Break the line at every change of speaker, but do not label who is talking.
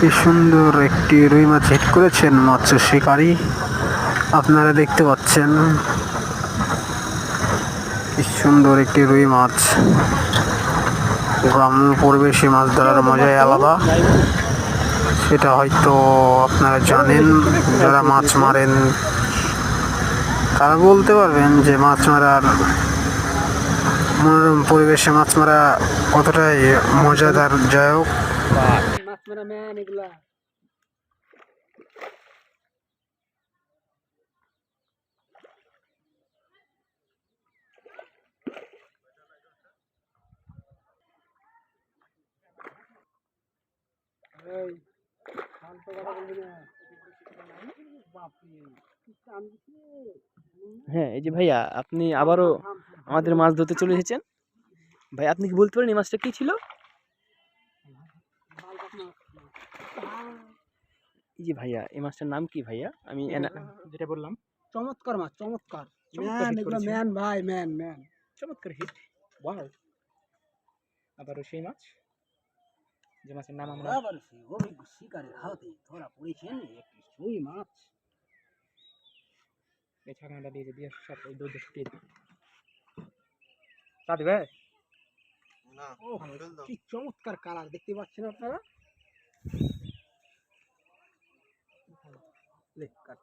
কি সুন্দর একটি রুই মাছ হিট করেছেন মৎস্য শিকারী, আপনারা দেখতে পাচ্ছেন। কি সুন্দর একটি রুই মাছ। গ্রাম্য পরিবেশে মাছ ধরার মজাই আলাদা, সেটা হয়তো আপনারা জানেন। যারা মাছ মারেন তারা বলতে পারবেন যে মাছ মারার মনোরম পরিবেশে মাছ মারা কতটাই মজাদার যায়ক।
হ্যাঁ, এই যে ভাইয়া আপনি আবারও আমাদের মাছ ধরতে চলে এসেছেন। ভাই আপনি কি বলতে পারেন এই মাছটা কি ছিল? এই যে ভাইয়া এই মাছটার নাম কি ভাইয়া? আমি যেটা বললাম
চমৎকার মাছ, চমৎকার
চমৎকার
ম্যান,
hit
এগুলো
করেছেন।
ম্যান ভাই, ম্যান ম্যান।
চমৎকার হিট। ওয়াও! আবারও সেই মাছ যে মাছের নাম আমরা
আবার সেই অভিজ্ঞ শিকারের হাতে ধরা পড়েছেন একটি রুই মাছ।
এই ছাকনাটা দিয়ে দিয়ে সাথে দৌড়ে ছুটিয়ে দিই। তা দিবে?
ওহ, কি চমৎকার কালার দেখতে পাচ্ছেন আপনারা। লে, কাট।